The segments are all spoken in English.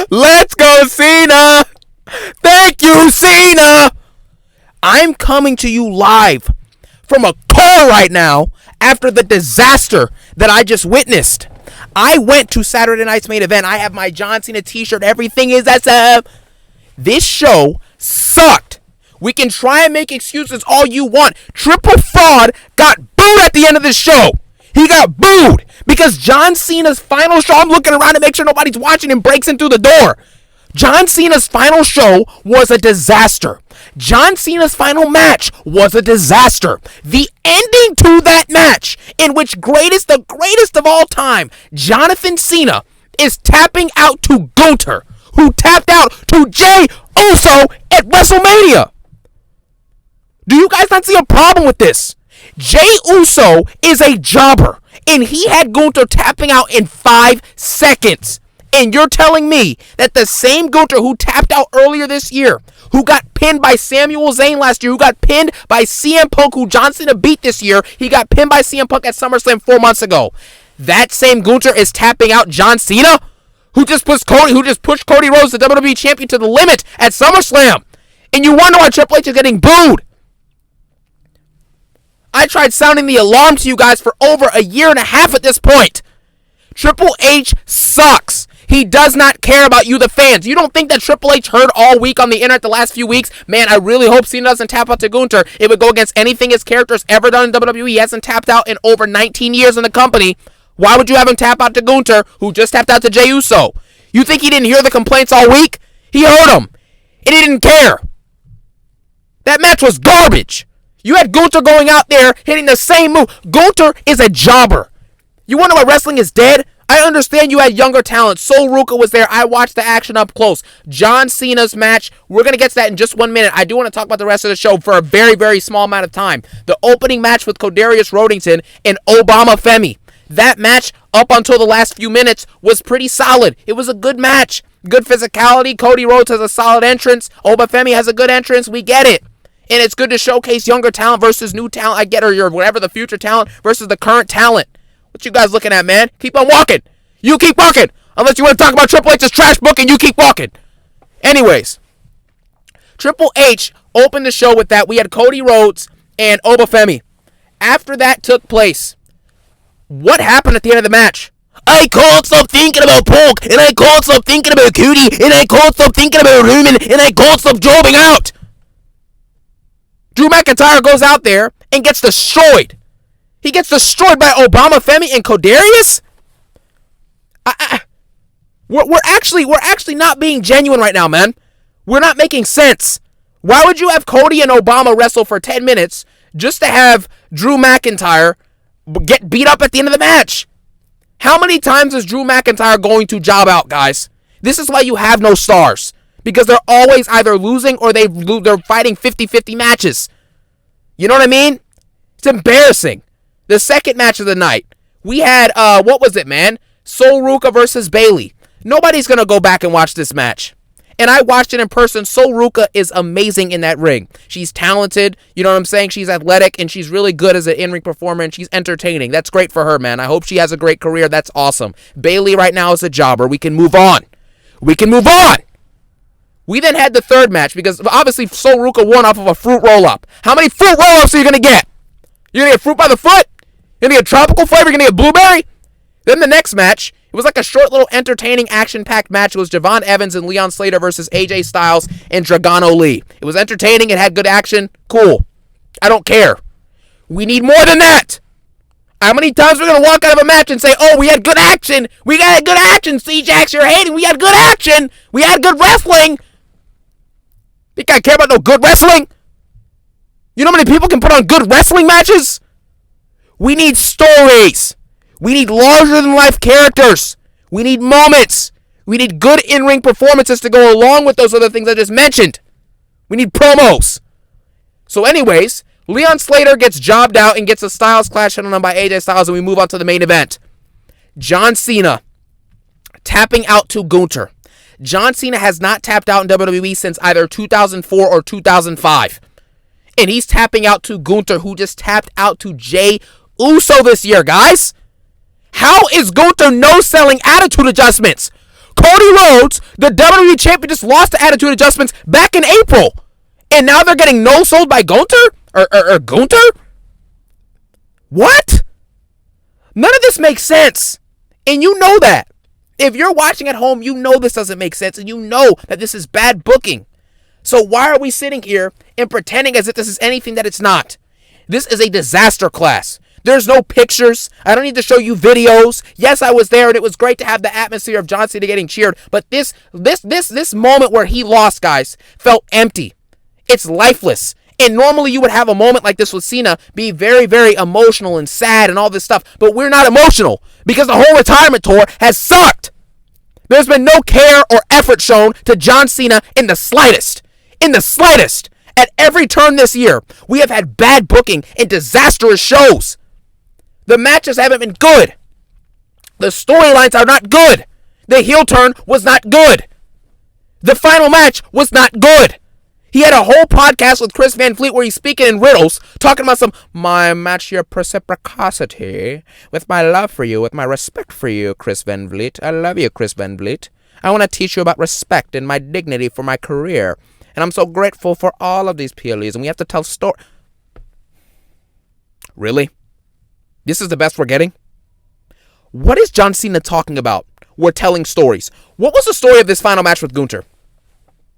Let's go, Cena! Thank you, Cena! I'm coming to you live from a car right now after the disaster that I just witnessed. I went to Saturday night's main event. I have my John Cena t-shirt. Everything is SM. This show sucked. We can try and make excuses all you want. Triple Fraud got booed at the end of the show. He got booed because John Cena's final show, I'm looking around to make sure nobody's watching, and breaks in through the door. John Cena's final show was a disaster. John Cena's final match was a disaster. The ending to that match, in which the greatest of all time, Jonathan Cena, is tapping out to Gunther, who tapped out to Jey Uso at WrestleMania. Do you guys not see a problem with this? Jey Uso is a jobber, and he had Gunther tapping out in 5 seconds. And you're telling me that the same Gunther who tapped out earlier this year, who got pinned by Samuel Zayn last year, who got pinned by CM Punk, who John Cena beat this year, he got pinned by CM Punk at SummerSlam 4 months ago. That same Gunther is tapping out John Cena, who just pushed Cody Rhodes, the WWE champion, to the limit at SummerSlam. And you wonder why Triple H is getting booed. I tried sounding the alarm to you guys for over a year and a half at this point. Triple H sucks. He does not care about you, the fans. You don't think that Triple H heard all week on the internet the last few weeks? Man, I really hope Cena doesn't tap out to Gunther. It would go against anything his character's ever done in WWE. He hasn't tapped out in over 19 years in the company. Why would you have him tap out to Gunther, who just tapped out to Jey Uso? You think he didn't hear the complaints all week? He heard them, and he didn't care. That match was garbage. You had Gunther going out there hitting the same move. Gunther is a jobber. You wonder why wrestling is dead? I understand you had younger talent. Sol Ruka was there. I watched the action up close. John Cena's match, we're going to get to that in just 1 minute. I do want to talk about the rest of the show for a very, very small amount of time. The opening match with Codarius Rodington and Obama Femi. That match, up until the last few minutes, was pretty solid. It was a good match. Good physicality. Cody Rhodes has a solid entrance. Obama Femi has a good entrance. We get it. And it's good to showcase younger talent versus new talent. I get it, or your whatever the future talent versus the current talent. What you guys looking at, man? Keep on walking. You keep walking. Unless you want to talk about Triple H's trash booking, you keep walking. Anyways, Triple H opened the show with that. We had Cody Rhodes and Obama Femi. After that took place, what happened at the end of the match? I can't stop thinking about Punk, and I can't stop thinking about Cody, and I can't stop thinking about Roman, and I can't stop jobbing out. Drew McIntyre goes out there and gets destroyed. He gets destroyed by Obama Femi and Codarius? We're actually not being genuine right now, man. We're not making sense. Why would you have Cody and Obama wrestle for 10 minutes just to have Drew McIntyre get beat up at the end of the match? How many times is Drew McIntyre going to job out, guys? This is why you have no stars. Because they're always either losing or they're fighting 50-50 matches. You know what I mean? It's embarrassing. The second match of the night, we had, what was it, man? Sol Ruka versus Bayley. Nobody's going to go back and watch this match. And I watched it in person. Sol Ruka is amazing in that ring. She's talented, you know what I'm saying? She's athletic, and she's really good as an in-ring performer, and she's entertaining. That's great for her, man. I hope she has a great career. That's awesome. Bayley right now is a jobber. We can move on. We can move on. We then had the third match because obviously Sol Ruka won off of a fruit roll-up. How many fruit roll-ups are you going to get? You're going to get fruit by the foot? You're going to get tropical flavor? You're going to get blueberry? Then the next match, it was like a short little entertaining action-packed match. It was Javon Evans and Leon Slater versus AJ Styles and Dragano Lee. It was entertaining. It had good action. Cool. I don't care. We need more than that. How many times we're going to walk out of a match and say, oh, we had good action. We got good action. C-Jax, you're hating. We had good action. We had good wrestling. Think I care about no good wrestling? You know how many people can put on good wrestling matches? We need stories. We need larger-than-life characters. We need moments. We need good in-ring performances to go along with those other things I just mentioned. We need promos. So anyways, Leon Slater gets jobbed out and gets a Styles Clash handled on by AJ Styles, and we move on to the main event. John Cena tapping out to Gunther. John Cena has not tapped out in WWE since either 2004 or 2005. And he's tapping out to Gunther, who just tapped out to Jey Uso this year, guys. How is Gunther no-selling attitude adjustments? Cody Rhodes, the WWE champion, just lost to Attitude Adjustments back in April. And now they're getting no-sold by Gunther? Or Gunther? What? None of this makes sense. And you know that. If you're watching at home, you know this doesn't make sense. And you know that this is bad booking. So why are we sitting here and pretending as if this is anything that it's not? This is a disaster class. There's no pictures. I don't need to show you videos. Yes, I was there, and it was great to have the atmosphere of John Cena getting cheered. But this moment where he lost, guys, felt empty. It's lifeless. And normally you would have a moment like this with Cena be very, very emotional and sad and all this stuff. But we're not emotional because the whole retirement tour has sucked. There's been no care or effort shown to John Cena in the slightest. In the slightest. At every turn this year, we have had bad booking and disastrous shows. The matches haven't been good. The storylines are not good. The heel turn was not good. The final match was not good. He had a whole podcast with Chris Van Vliet where he's speaking in riddles, talking about my match your reciprocity, with my love for you, with my respect for you, Chris Van Vliet. I love you, Chris Van Vliet. I want to teach you about respect and my dignity for my career. And I'm so grateful for all of these PLEs, and we have to tell stories. Really? This is the best we're getting? What is John Cena talking about? We're telling stories. What was the story of this final match with Gunther?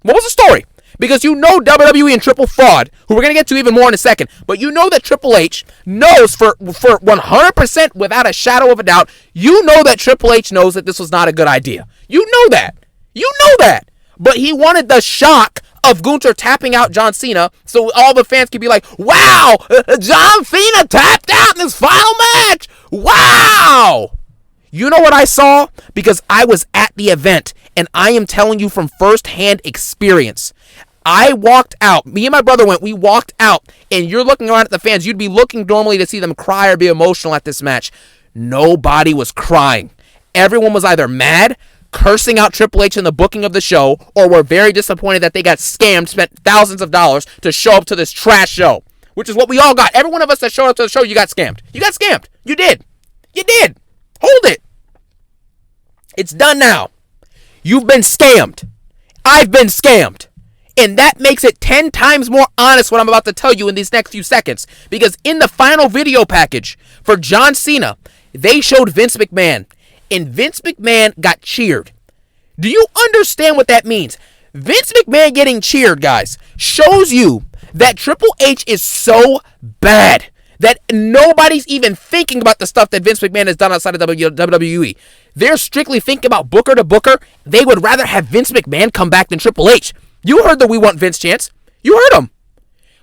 What was the story? Because you know WWE and Triple Fraud, who we're going to get to even more in a second, but you know that Triple H knows for 100% without a shadow of a doubt, you know that Triple H knows that this was not a good idea. You know that. You know that. But he wanted the shock of Gunther tapping out John Cena so all the fans could be like, wow, John Cena tapped out in this final match. Wow. You know what I saw? Because I was at the event, and I am telling you from firsthand experience. I walked out. Me and my brother went. We walked out, and you're looking around at the fans. You'd be looking normally to see them cry or be emotional at this match. Nobody was crying. Everyone was either mad, cursing out Triple H in the booking of the show, or were very disappointed that they got scammed, spent thousands of dollars to show up to this trash show, which is what we all got. Every one of us that showed up to the show, you got scammed. You got scammed. You did. You did. Hold it. It's done now. You've been scammed. I've been scammed. And that makes it 10 times more honest what I'm about to tell you in these next few seconds. Because in the final video package for John Cena, they showed Vince McMahon. And Vince McMahon got cheered. Do you understand what that means? Vince McMahon getting cheered, guys, shows you that Triple H is so bad that nobody's even thinking about the stuff that Vince McMahon has done outside of WWE. They're strictly thinking about Booker to Booker. They would rather have Vince McMahon come back than Triple H. You heard the We Want Vince chants. You heard them.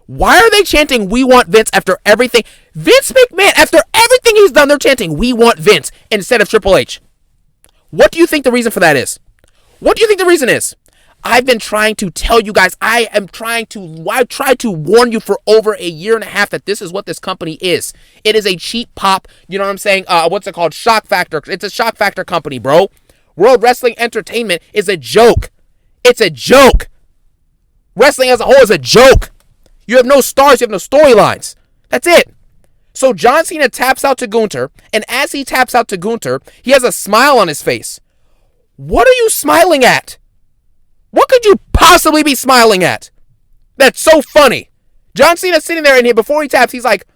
Why are they chanting We Want Vince after everything? Vince McMahon, after everything he's done, they're chanting We Want Vince instead of Triple H. What do you think the reason for that is? What do you think the reason is? I've been trying to tell you guys, I've tried to warn you for over a year and a half that this is what this company is. It is a cheap pop, you know what I'm saying? What's it called? Shock Factor. It's a Shock Factor company, bro. World Wrestling Entertainment is a joke. It's a joke. Wrestling as a whole is a joke. You have no stars, you have no storylines. That's it. So John Cena taps out to Gunther, and as he taps out to Gunther, he has a smile on his face. What are you smiling at? What could you possibly be smiling at? That's so funny. John Cena's sitting there in here before he taps, he's like,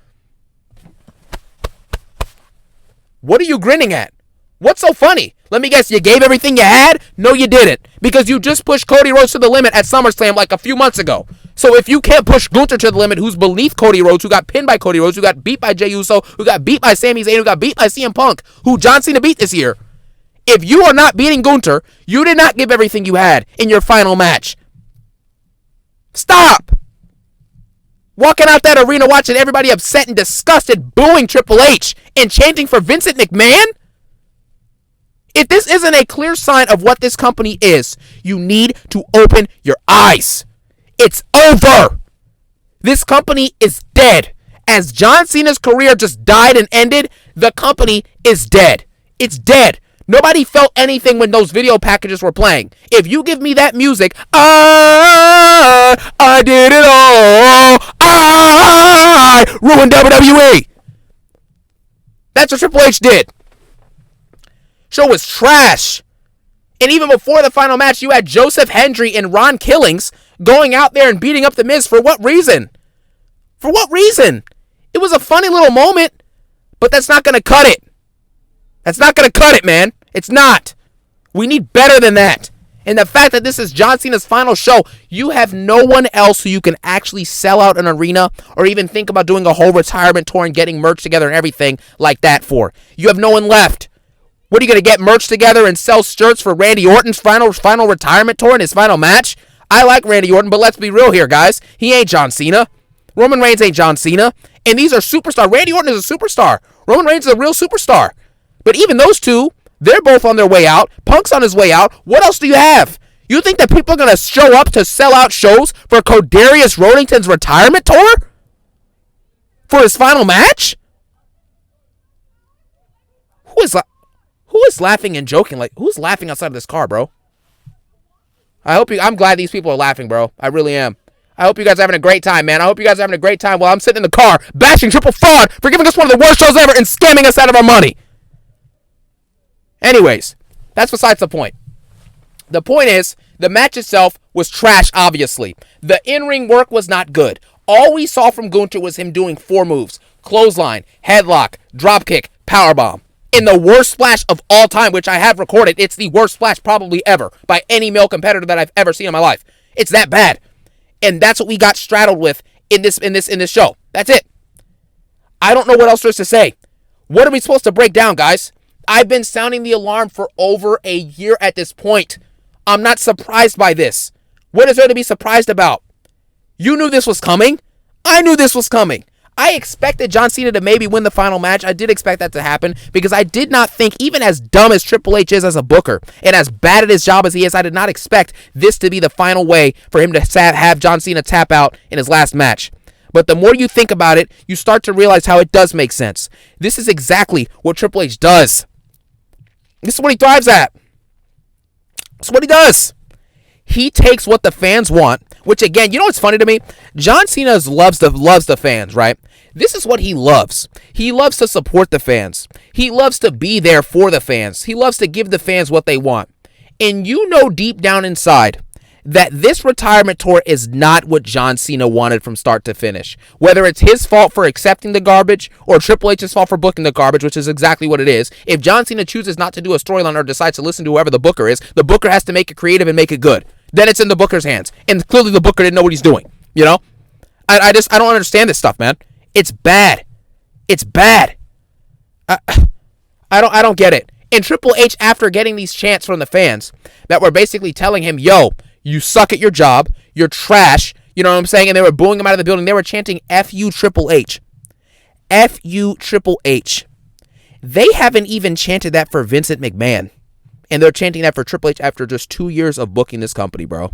what are you grinning at? What's so funny? Let me guess, you gave everything you had? No, you didn't. Because you just pushed Cody Rhodes to the limit at SummerSlam like a few months ago. So if you can't push Gunther to the limit, who's beneath Cody Rhodes, who got pinned by Cody Rhodes, who got beat by Jey Uso, who got beat by Sami Zayn, who got beat by CM Punk, who John Cena beat this year. If you are not beating Gunther, you did not give everything you had in your final match. Stop! Walking out that arena watching everybody upset and disgusted, booing Triple H and chanting for Vincent McMahon? If this isn't a clear sign of what this company is, you need to open your eyes. It's over. This company is dead. As John Cena's career just died and ended, the company is dead. It's dead. Nobody felt anything when those video packages were playing. If you give me that music, I did it all. I ruined WWE. That's what Triple H did. Show was trash. And even before the final match, you had Joseph Hendry and Ron Killings going out there and beating up The Miz. For what reason? For what reason? It was a funny little moment, but that's not going to cut it. That's not going to cut it, man. It's not. We need better than that. And the fact that this is John Cena's final show, you have no one else who you can actually sell out an arena or even think about doing a whole retirement tour and getting merch together and everything like that for. You have no one left. What, are you going to get merch together and sell shirts for Randy Orton's final retirement tour and his final match? I like Randy Orton, but let's be real here, guys. He ain't John Cena. Roman Reigns ain't John Cena. And these are superstars. Randy Orton is a superstar. Roman Reigns is a real superstar. But even those two, they're both on their way out. Punk's on his way out. What else do you have? You think that people are going to show up to sell out shows for Codarius Rodington's retirement tour? For his final match? Who is laughing and joking? Like, who's laughing outside of this car, bro? I'm glad these people are laughing, bro. I really am. I hope you guys are having a great time, man. I hope you guys are having a great time while I'm sitting in the car bashing Triple Fraud for giving us one of the worst shows ever and scamming us out of our money. Anyways, that's besides the point. The point is, the match itself was trash, obviously. The in-ring work was not good. All we saw from Gunther was him doing 4 moves. Clothesline, headlock, dropkick, powerbomb. In the worst splash of all time, which I have recorded. It's the worst splash probably ever by any male competitor that I've ever seen in my life. It's that bad. And that's what we got straddled with in this show. That's it. I don't know what else there is to say. What are we supposed to break down, guys? I've been sounding the alarm for over a year at this point. I'm not surprised by this. What is there to be surprised about? You knew this was coming. I knew this was coming. I expected John Cena to maybe win the final match. I did expect that to happen because I did not think, even as dumb as Triple H is as a booker and as bad at his job as he is, I did not expect this to be the final way for him to have John Cena tap out in his last match. But the more you think about it, you start to realize how it does make sense. This is exactly what Triple H does. This is what he thrives at. This is what he does. He takes what the fans want, which again, you know what's funny to me? John Cena loves the fans, right? This is what he loves. He loves to support the fans. He loves to be there for the fans. He loves to give the fans what they want. And you know deep down inside that this retirement tour is not what John Cena wanted from start to finish. Whether it's his fault for accepting the garbage or Triple H's fault for booking the garbage, which is exactly what it is. If John Cena chooses not to do a storyline or decides to listen to whoever the booker is, the booker has to make it creative and make it good. Then it's in the booker's hands. And clearly the booker didn't know what he's doing. You know? I don't understand this stuff, man. It's bad. It's bad. I don't get it. And Triple H, after getting these chants from the fans that were basically telling him, yo, you suck at your job, you're trash, you know what I'm saying? And they were booing him out of the building. They were chanting, F you, Triple H. F you, Triple H. They haven't even chanted that for Vincent McMahon. And they're chanting that for Triple H after just 2 years of booking this company, bro.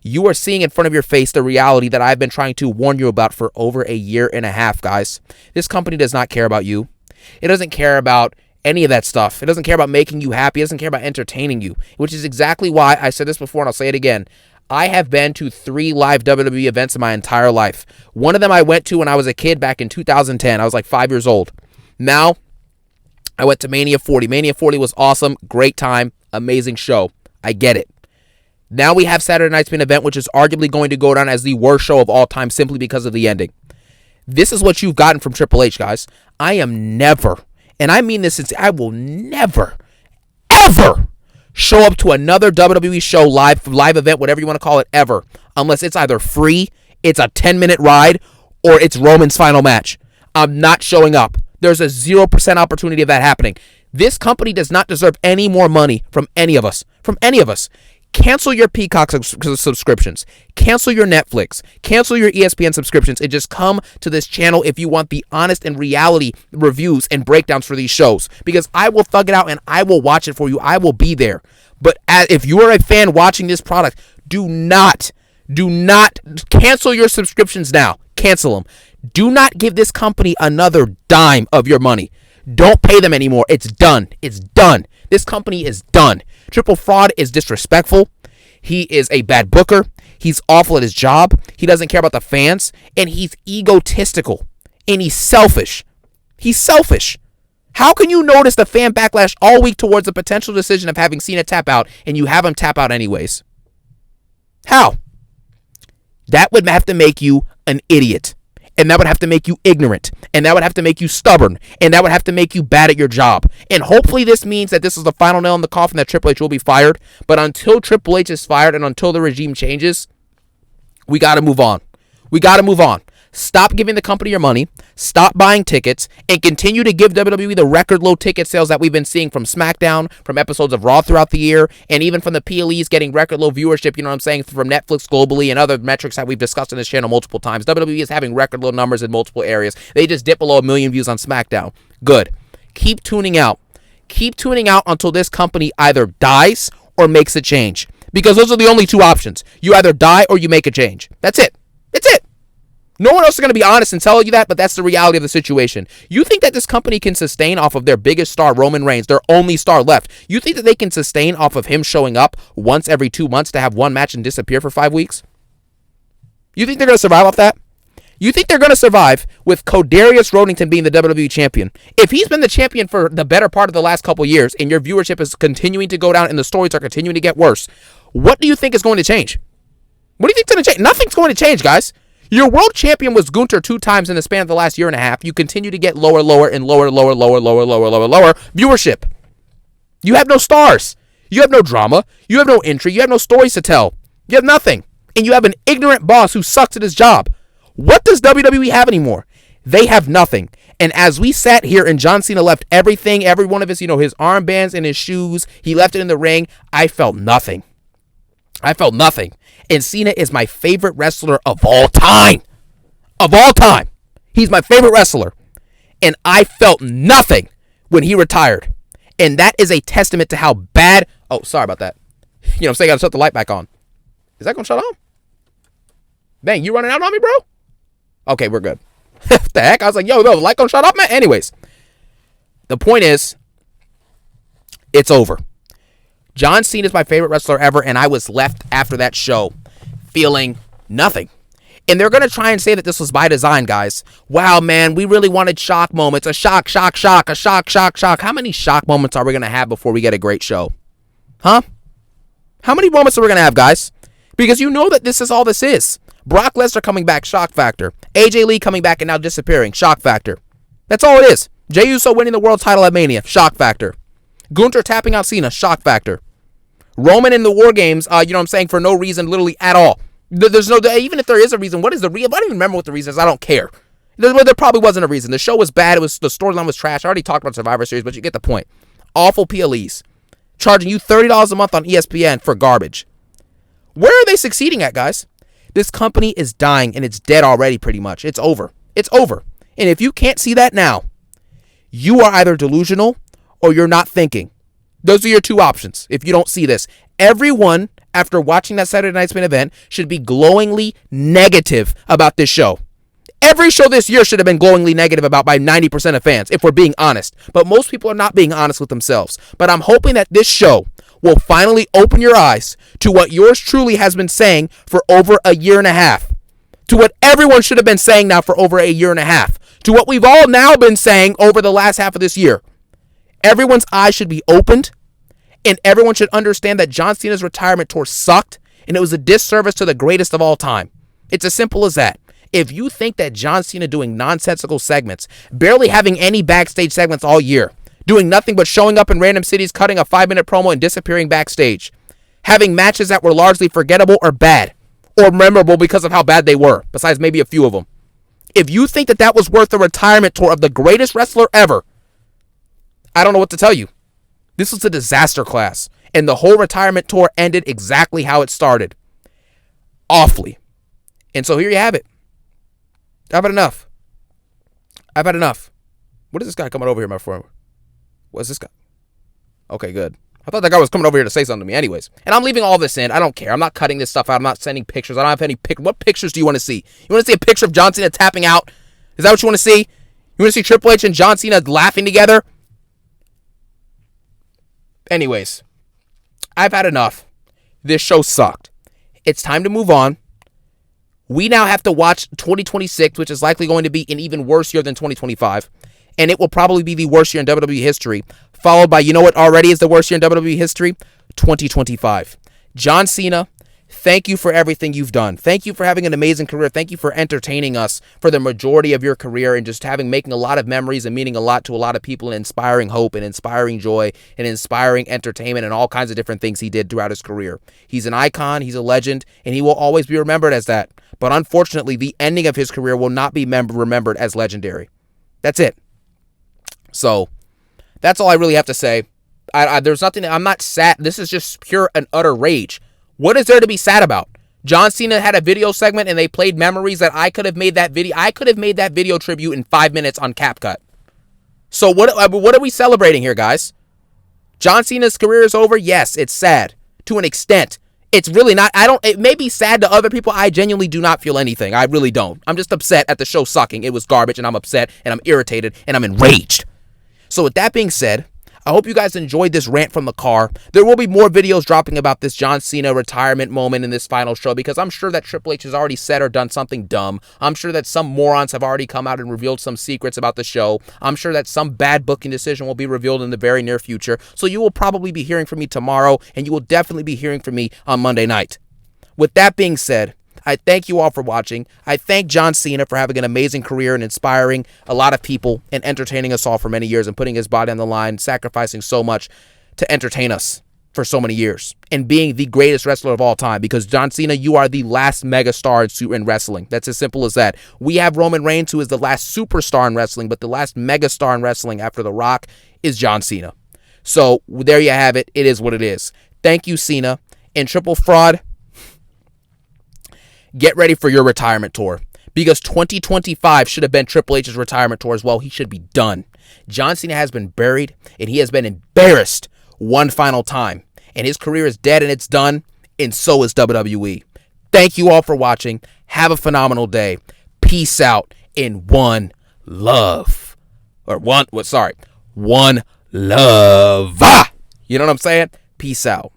You are seeing in front of your face the reality that I've been trying to warn you about for over a year and a half, guys. This company does not care about you. It doesn't care about any of that stuff. It doesn't care about making you happy. It doesn't care about entertaining you, which is exactly why I said this before and I'll say it again. I have been to 3 live WWE events in my entire life. One of them I went to when I was a kid back in 2010. I was like 5 years old. Now, I went to Mania 40. Mania 40 was awesome. Great time. Amazing show. I get it. Now we have Saturday Night's Main Event, which is arguably going to go down as the worst show of all time simply because of the ending. This is what you've gotten from Triple H, guys. I am never, and I mean this, I will never, ever show up to another WWE show, live event, whatever you want to call it, ever, unless it's either free, it's a 10-minute ride, or it's Roman's final match. I'm not showing up. There's a 0% opportunity of that happening. This company does not deserve any more money from any of us. From any of us. Cancel your Peacock subscriptions. Cancel your Netflix. Cancel your ESPN subscriptions and just come to this channel if you want the honest and reality reviews and breakdowns for these shows. Because I will thug it out and I will watch it for you. I will be there. But if you are a fan watching this product, do not cancel your subscriptions now. Cancel them. Do not give this company another dime of your money. Don't pay them anymore. It's done. It's done. This company is done. Triple Fraud is disrespectful. He is a bad booker. He's awful at his job. He doesn't care about the fans. And he's egotistical. And he's selfish. He's selfish. How can you notice the fan backlash all week towards the potential decision of having Cena tap out and you have him tap out anyways? How? That would have to make you an idiot. And that would have to make you ignorant. And that would have to make you stubborn. And that would have to make you bad at your job. And hopefully this means that this is the final nail in the coffin that Triple H will be fired. But until Triple H is fired and until the regime changes, we got to move on. We got to move on. Stop giving the company your money, stop buying tickets, and continue to give WWE the record low ticket sales that we've been seeing from SmackDown, from episodes of Raw throughout the year, and even from the PLEs getting record low viewership, you know what I'm saying, from Netflix globally and other metrics that we've discussed in this channel multiple times. WWE is having record low numbers in multiple areas. They just dip below 1 million views on SmackDown. Good. Keep tuning out. Keep tuning out until this company either dies or makes a change. Because those are the only two options. You either die or you make a change. That's it. It's it. No one else is going to be honest and tell you that, but that's the reality of the situation. You think that this company can sustain off of their biggest star, Roman Reigns, their only star left? You think that they can sustain off of him showing up once every 2 months to have one match and disappear for 5 weeks? You think they're going to survive off that? You think they're going to survive with Codarius Rodington being the WWE champion? If he's been the champion for the better part of the last couple years and your viewership is continuing to go down and the stories are continuing to get worse, what do you think is going to change? What do you think is going to change? Nothing's going to change, guys. Your world champion was Gunther 2 times in the span of the last year and a half. You continue to get lower viewership. You have no stars. You have no drama. You have no entry. You have no stories to tell. You have nothing. And you have an ignorant boss who sucks at his job. What does WWE have anymore? They have nothing. And as we sat here and John Cena left everything, every one of his, his armbands and his shoes, he left it in the ring, I felt nothing. I felt nothing. And Cena is my favorite wrestler of all time. Of all time. He's my favorite wrestler. And I felt nothing when he retired. And that is a testament to how bad... Oh, sorry about that. You know what I'm saying? I gotta shut the light back on. Is that gonna shut on? Dang, you running out on me, bro? Okay, we're good. What the heck? I was like, yo, the light gonna shut off, man? Anyways. The point is, it's over. John Cena is my favorite wrestler ever, and I was left after that show feeling nothing. And they're going to try and say that this was by design, guys. Wow, man, we really wanted shock moments. A shock. How many shock moments are we going to have before we get a great show? Huh? How many moments are we going to have, guys? Because you know that this is all this is. Brock Lesnar coming back, shock factor. AJ Lee coming back and now disappearing, shock factor. That's all it is. Jey Uso winning the world title at Mania, shock factor. Gunther tapping out Cena, shock factor. Roman in the War Games, you know what I'm saying, for no reason, literally at all. There's no, even if there is a reason, what is the reason? I don't even remember what the reason is. I don't care. There probably wasn't a reason. The show was bad. The storyline was trash. I already talked about Survivor Series, but you get the point. Awful PLEs. Charging you $30 a month on ESPN for garbage. Where are they succeeding at, guys? This company is dying, and it's dead already, pretty much. It's over. It's over. And if you can't see that now, you are either delusional or you're not thinking. Those are your two options if you don't see this. Everyone, after watching that Saturday Night's Main Event, should be glowingly negative about this show. Every show this year should have been glowingly negative about by 90% of fans, if we're being honest. But most people are not being honest with themselves. But I'm hoping that this show will finally open your eyes to what yours truly has been saying for over a year and a half. To what everyone should have been saying now for over a year and a half. To what we've all now been saying over the last half of this year. Everyone's eyes should be opened, and everyone should understand that John Cena's retirement tour sucked, and it was a disservice to the greatest of all time. It's as simple as that. If you think that John Cena doing nonsensical segments, barely having any backstage segments all year, doing nothing but showing up in random cities, cutting a 5-minute promo and disappearing backstage, having matches that were largely forgettable or bad, or memorable because of how bad they were, besides maybe a few of them. If you think that that was worth the retirement tour of the greatest wrestler ever, I don't know what to tell you. This was a disaster class, and the whole retirement tour ended exactly how it started. Awfully. And so here you have it. I've had enough. I've had enough. What is this guy coming over here, my friend? What's this guy? Okay, good. I thought that guy was coming over here to say something to me anyways. And I'm leaving all this in. I don't care. I'm not cutting this stuff out. I'm not sending pictures. I don't have any pictures. What pictures do you want to see? You want to see a picture of John Cena tapping out? Is that what you want to see? You want to see Triple H and John Cena laughing together? Anyways, I've had enough. This show sucked. It's time to move on. We now have to watch 2026, which is likely going to be an even worse year than 2025. and it will probably be the worst year in WWE history, followed by, you know what already is the worst year in WWE history? 2025. John Cena, thank you for everything you've done. Thank you for having an amazing career. Thank you for entertaining us for the majority of your career and just making a lot of memories and meaning a lot to a lot of people and inspiring hope and inspiring joy and inspiring entertainment and all kinds of different things he did throughout his career. He's an icon, he's a legend, and he will always be remembered as that. But unfortunately, the ending of his career will not be remembered as legendary. That's it. So, that's all I really have to say. There's nothing, I'm not sad. This is just pure and utter rage. What is there to be sad about? John Cena had a video segment and they played memories that I could have made that video. I could have made that video tribute in 5 minutes on CapCut. So what are we celebrating here, guys? John Cena's career is over? Yes, it's sad. To an extent. It's really not. It may be sad to other people. I genuinely do not feel anything. I really don't. I'm just upset at the show sucking. It was garbage and I'm upset and I'm irritated and I'm enraged. So with that being said, I hope you guys enjoyed this rant from the car. There will be more videos dropping about this John Cena retirement moment in this final show because I'm sure that Triple H has already said or done something dumb. I'm sure that some morons have already come out and revealed some secrets about the show. I'm sure that some bad booking decision will be revealed in the very near future. So you will probably be hearing from me tomorrow, and you will definitely be hearing from me on Monday night. With that being said, I thank you all for watching. I thank John Cena for having an amazing career and inspiring a lot of people and entertaining us all for many years and putting his body on the line, sacrificing so much to entertain us for so many years and being the greatest wrestler of all time, because John Cena, you are the last megastar in wrestling. That's as simple as that. We have Roman Reigns, who is the last superstar in wrestling, but the last megastar in wrestling after The Rock is John Cena. So there you have it. It is what it is. Thank you, Cena. And Triple Fraud, get ready for your retirement tour, because 2025 should have been Triple H's retirement tour as well. He should be done. John Cena has been buried, and he has been embarrassed one final time. And his career is dead, and it's done, and so is WWE. Thank you all for watching. Have a phenomenal day. Peace out, and one love. One love. You know what I'm saying? Peace out.